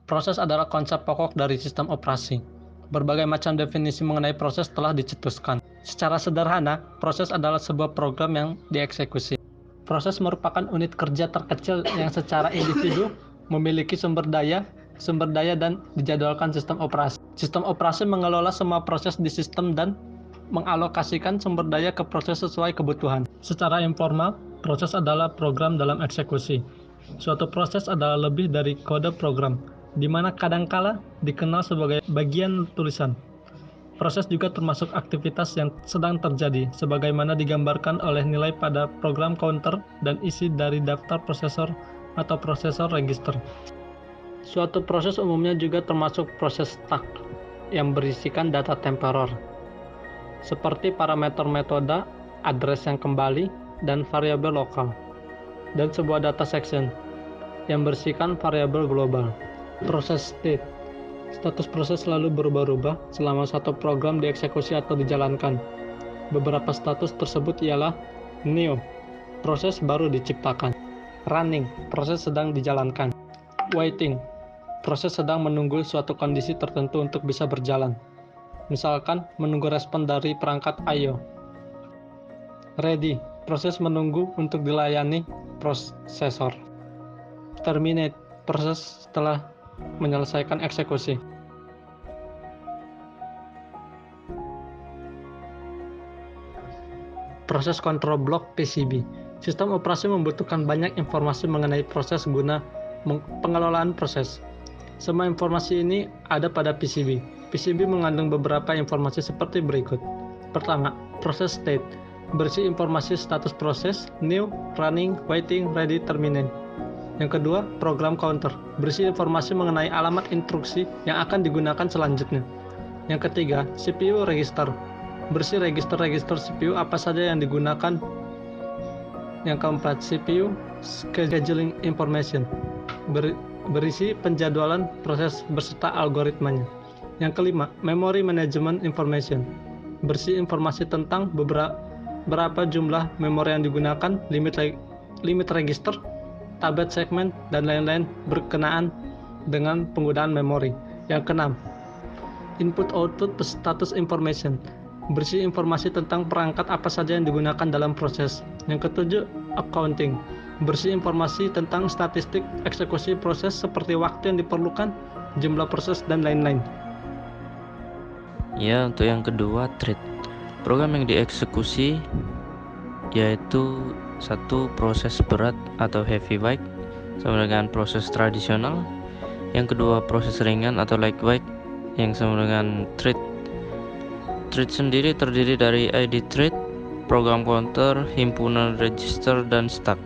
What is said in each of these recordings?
Proses adalah konsep pokok dari sistem operasi. Berbagai macam definisi mengenai proses telah dicetuskan. Secara sederhana, proses adalah sebuah program yang dieksekusi. Proses merupakan unit kerja terkecil yang secara individu memiliki sumber daya dan dijadwalkan sistem operasi. Sistem operasi mengelola semua proses di sistem dan mengalokasikan sumber daya ke proses sesuai kebutuhan. Secara informal, proses adalah program dalam eksekusi. Suatu proses adalah lebih dari kode program, di mana kadangkala dikenal sebagai bagian tulisan. Proses juga termasuk aktivitas yang sedang terjadi, sebagaimana digambarkan oleh nilai pada program counter dan isi dari daftar prosesor atau prosesor register. Suatu proses umumnya juga termasuk proses stack yang berisikan data temporer, seperti parameter metode, address yang kembali, dan variabel lokal, dan sebuah data section yang berisikan variabel global. Proses state. Status proses selalu berubah-ubah selama satu program dieksekusi atau dijalankan. Beberapa status tersebut ialah new, proses baru diciptakan; running, proses sedang dijalankan; waiting, proses sedang menunggu suatu kondisi tertentu untuk bisa berjalan. Misalkan, menunggu respon dari perangkat I/O. Ready, proses menunggu untuk dilayani prosesor. Terminate, proses setelah menyelesaikan eksekusi. Proses control block (PCB). Sistem operasi membutuhkan banyak informasi mengenai proses guna pengelolaan proses. Semua informasi ini ada pada PCB. PCB mengandung beberapa informasi seperti berikut. Pertama, proses state, berisi informasi status proses, new, running, waiting, ready, terminate. Yang kedua, program counter, berisi informasi mengenai alamat instruksi yang akan digunakan selanjutnya. Yang ketiga, CPU register, berisi register-register CPU apa saja yang digunakan. Yang keempat, CPU scheduling information, berisi penjadwalan proses beserta algoritmanya. Yang kelima, memory management information, berisi informasi tentang berapa jumlah memori yang digunakan, limit register, tablet segmen, dan lain-lain berkenaan dengan penggunaan memori. Yang keenam, input-output status information, berisi informasi tentang perangkat apa saja yang digunakan dalam proses. Yang ketujuh, accounting, berisi informasi tentang statistik eksekusi proses seperti waktu yang diperlukan, jumlah proses, dan lain-lain. Ya, untuk yang kedua, thread. Program yang dieksekusi yaitu satu proses berat atau heavyweight sama dengan proses tradisional. Yang kedua, proses ringan atau lightweight yang sama dengan thread. Thread sendiri terdiri dari ID thread, program counter, himpunan register, dan stack.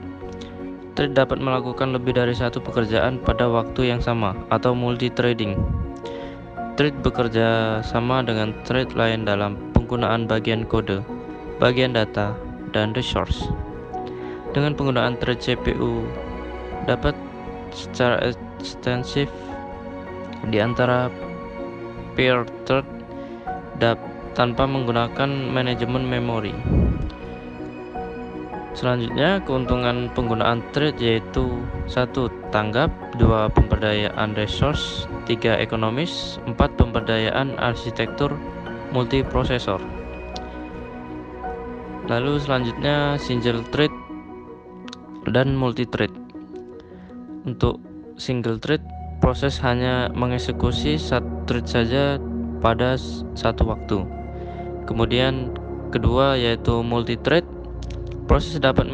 Thread dapat melakukan lebih dari satu pekerjaan pada waktu yang sama atau multi-threading. Thread bekerja sama dengan thread lain dalam penggunaan bagian kode, bagian data, dan resource. Dengan penggunaan thread, CPU dapat secara ekstensif di antara peer thread tanpa menggunakan manajemen memori. Selanjutnya, keuntungan penggunaan thread yaitu 1. Tanggap, 2. Pemberdayaan resource, 3. Ekonomis, 4. Pemberdayaan arsitektur multiprosesor. Lalu selanjutnya, single thread dan multi-thread. Untuk single thread, proses hanya mengeksekusi satu thread saja pada satu waktu. Kemudian kedua yaitu multi-thread, proses dapat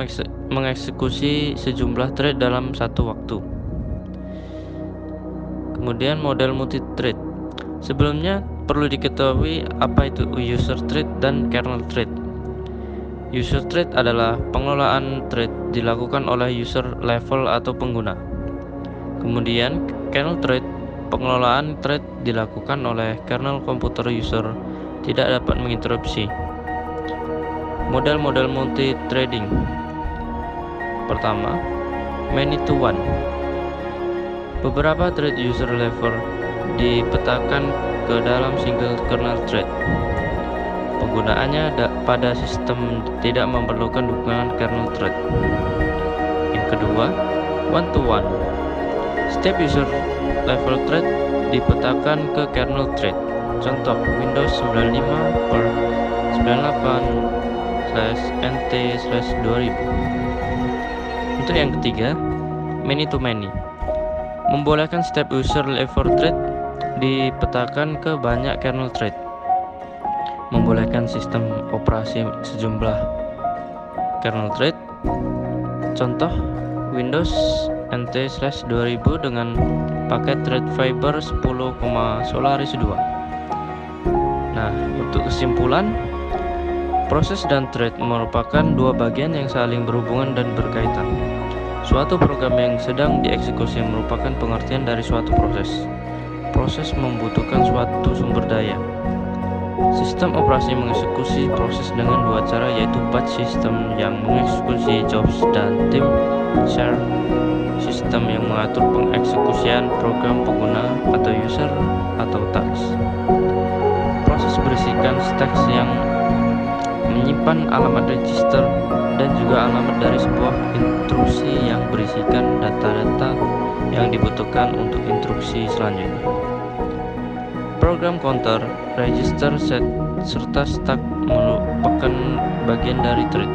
mengeksekusi sejumlah thread dalam satu waktu. Kemudian model multi-thread. Sebelumnya perlu diketahui apa itu user thread dan kernel thread. User thread adalah pengelolaan thread dilakukan oleh user level atau pengguna. Kemudian kernel thread, pengelolaan thread dilakukan oleh kernel komputer user, tidak dapat menginterupsi. Model-model multi-threading. Pertama, many to one. Beberapa thread user level dipetakan ke dalam single kernel thread. Penggunaannya pada sistem tidak memerlukan dukungan kernel thread. Yang kedua, one to one. Setiap user level thread dipetakan ke kernel thread. Contoh Windows 95 per 98/nt/2000. Untuk yang ketiga, many to many, membolehkan setiap user level thread dipetakan ke banyak kernel thread, membolehkan sistem operasi sejumlah kernel thread. Contoh Windows NT/2000 dengan paket thread fiber 10, Solaris 2. Nah, untuk kesimpulan, proses dan thread merupakan dua bagian yang saling berhubungan dan berkaitan. Suatu program yang sedang dieksekusi merupakan pengertian dari suatu proses. Proses membutuhkan suatu sumber daya. Sistem operasi mengeksekusi proses dengan dua cara, yaitu batch system yang mengeksekusi jobs dan tim share sistem yang mengatur pengeksekusian program pengguna atau user atau task. Proses berisikan stacks yang menyimpan alamat register dan juga alamat dari sebuah instruksi yang berisikan data-data yang dibutuhkan untuk instruksi selanjutnya. Program counter, register, set, serta stack merupakan bagian dari thread.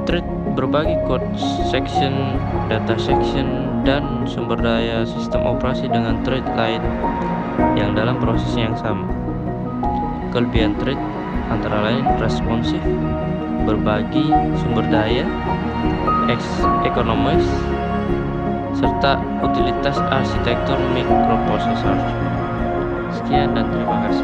Thread berbagi code section, data section, dan sumber daya sistem operasi dengan thread lain yang dalam proses yang sama. Kelebihan thread antara lain responsif, berbagi sumber daya, ekonomis, serta utilitas arsitektur mikroprosesor. Sekian dan terima kasih.